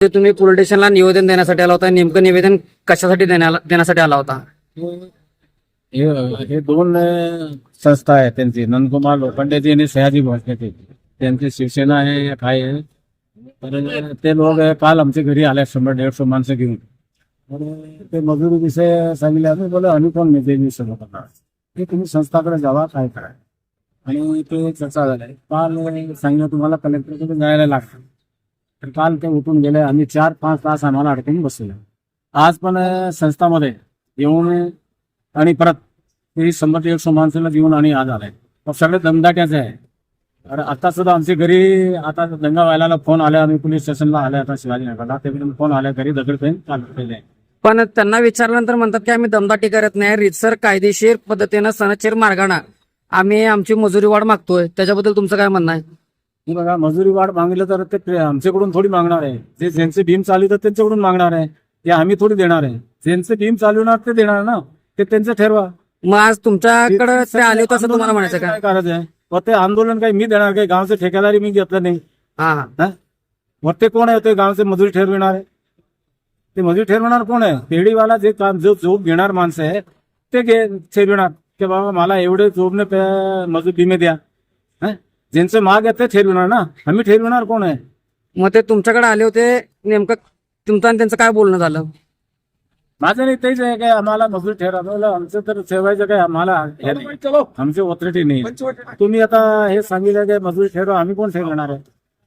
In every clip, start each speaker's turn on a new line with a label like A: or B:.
A: ते तुम्ही पोलीस स्टेशनला निवेदन देण्यासाठी आला होता, नेमकं निवेदन कशासाठी देण्यासाठी आला होता?
B: हे दोन संस्था आहेत त्यांची, नंदकुमार लोखंडेची आणि सयाजी भोसलेची. त्यांची शिवसेना आहे, एक आहे. तर ते लोक काल आमच्या घरी आले 100-150 माणसं घेऊन. तर ते मजुरी विषय सांगितले. आम्ही बोला आम्ही कोण नेते मी सर्व करणार, ते तुम्ही संस्थाकडे जावा काय करा. आणि ते चर्चा झाली. काल सांगितलं तुम्हाला कलेक्टरकडे जायला लागतं. तर काल ते उठून गेले. आम्ही 4-5 तास आम्हाला अडकून बसले. आज पण संस्थामध्ये येऊन आणि परत ते 100-150 माणसाला घेऊन आणि आज आलाय. सगळे दमदाट्याचे आहे. अरे आता सुद्धा आमच्या घरी आता दंगा व्हायला फोन आले. आम्ही पोलीस स्टेशनला आले आता शिवाजीनगरला. ते फोन आले घरी दगडफेक चालू केले.
A: पण त्यांना विचारल्यानंतर म्हणतात की आम्ही दमदाटी करत नाही, रीतसर कायदेशीर पद्धतीनं सनदशीर मार्गाने आम्ही आमची मजुरी वाढ मागतोय. त्याच्याबद्दल तुमचं काय म्हणणं आहे?
B: बघा, मजुरी वाढ मागलं तर ते आमच्याकडून थोडी मागणार आहे. जे ज्यांचे भीम चालू तर त्यांच्याकडून मागणार आहे. ते आम्ही थोडी देणार आहे. ज्यांचे भीम चालवणार ते देणार ना, ते त्यांचं ठरवा.
A: मग आज तुमच्याकडे ते आले होते असं तुम्हाला म्हणायचं का?
B: काय करायचं आहे? मग ते आंदोलन काही मी देणार काही? गावचे ठेकेदारी मी घेतलं नाही.
A: हा,
B: मग ते कोण आहे? ते गावचे मजुरी ठरविणार आहे. ते मजुरी ठरवणार कोण आहे? पेढीवाला जे काम जो जोब घेणार माणसं आहे ते ठरविणार की बाबा मला एवढे जोबने मजूर भीमे द्या. ज्यांचे माग आहे ते ठरविणार ना, आम्ही ठरविणार कोण आहे?
A: मग ते तुमच्याकडे आले होते, नेमकं तुमचं आणि त्यांचं काय बोलणं झालं?
B: माझं नाही, तेच आहे काय आम्हाला मजूर ठरवलं. आमचं तर ठेवायचं काय आम्हाला आमची ऑथॉरिटी नाही. तुम्ही आता हे सांगितलं काय मजूर ठरवा, आम्ही कोण ठरवणार आहे?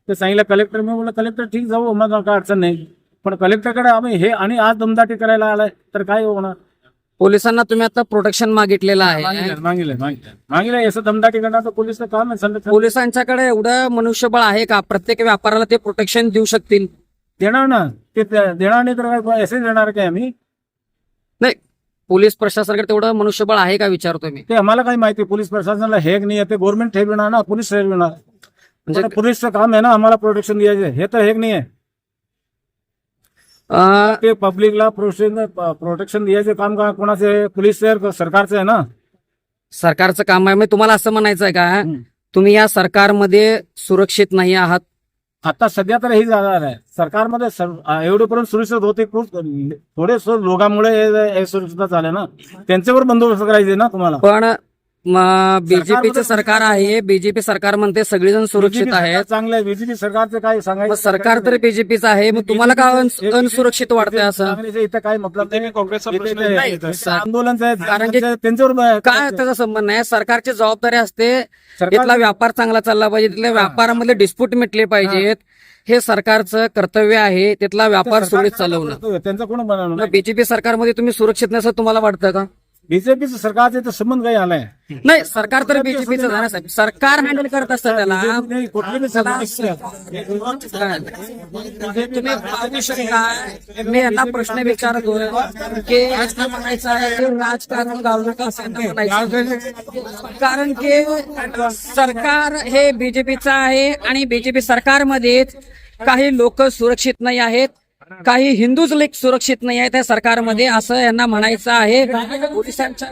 B: ते सांगितलं कलेक्टर. मी बोललं कलेक्टर ठीक जाऊ, मग काय अडचण नाही. पण कलेक्टरकडे आम्ही हे आणि आज दमदाटी करायला आलाय तर काय होणार?
A: पोलिसांना तुम्ही आता प्रोटेक्शन मागितलेलं आहे.
B: मागितलं असं दमदाटी करणार तर पोलिसचं काम आहे.
A: पोलिसांच्याकडे एवढं मनुष्यबळ आहे का प्रत्येक व्यापाराला ते प्रोटेक्शन देऊ शकतील?
B: देणार ना, ते देणार नाही तर काय असे देणार काय आम्ही?
A: नाही, पोलीस प्रशासनाकडे तेवढं मनुष्यबळ आहे का विचारतोय मी.
B: ते आम्हाला काही माहिती. पोलीस प्रशासनाला हेक नाही आहे, ते गव्हर्नमेंट ठरविणार ना, पोलीस ठरविणार. म्हणजे पोलीसचं काम आहे ना आम्हाला प्रोटेक्शन द्यायचं. हे तर हेक नाही आहे. ते पब्लिकला प्रोटेक्शन द्यायचे काम का कोणाचे? पोलीस सरकारचं आहे ना.
A: सरकारचं काम आहे. मग तुम्हाला असं म्हणायचं आहे का तुम्ही या सरकारमध्ये सुरक्षित नाही आहात?
B: आता सध्या तर हे झालं आहे सरकारमध्ये. एवढेपर्यंत सुरक्षित होते, थोडे लोकांमुळे सुरक्षितता झाले ना. त्यांच्यावर बंदोबस्त करायचे ना तुम्हाला.
A: पण बीजेपीचं सरकार आहे, बीजेपी सरकार म्हणते सगळेजण सुरक्षित आहेत.
B: चांगलं आहे. बीजेपी सरकारचं काय सांगायचं?
A: सरकार तर बीजेपीचं आहे, मग तुम्हाला का अनसुरक्षित वाटतंय असं?
B: इथं काय मतलब आंदोलन
A: कारण की
B: त्यांच्यावर
A: काय त्याचा संबंध नाही. सरकारची जबाबदारी असते, तिथला व्यापार चांगला चालला पाहिजे, तिथल्या व्यापारामधले डिस्प्यूट मिटले पाहिजेत. हे सरकारचं कर्तव्य आहे, तिथला व्यापार सुरळीत चालवणं.
B: त्यांचं कोण बनवलं?
A: बीजेपी सरकारमध्ये तुम्ही सुरक्षित नाही असं तुम्हाला वाटतं का?
B: बीजेपीचं सरकारचे तर संबंध काही आलाय
A: नाही. सरकार तर बीजेपीचं झालं साहेब, सरकार हँडल करत असतं त्याला. तुम्ही पाहू शकता, मी यांना प्रश्न विचारतोय की असं म्हणायचं आहे की राजकारण घालू नका असं म्हणायचं. कारण की सरकार हे बीजेपीचं आहे आणि बीजेपी सरकारमध्येच काही लोक सुरक्षित नाही आहेत, काही हिंदूच लेख सुरक्षित नाही आहे त्या सरकारमध्ये, असं यांना म्हणायचं आहे. पोलिसांच्या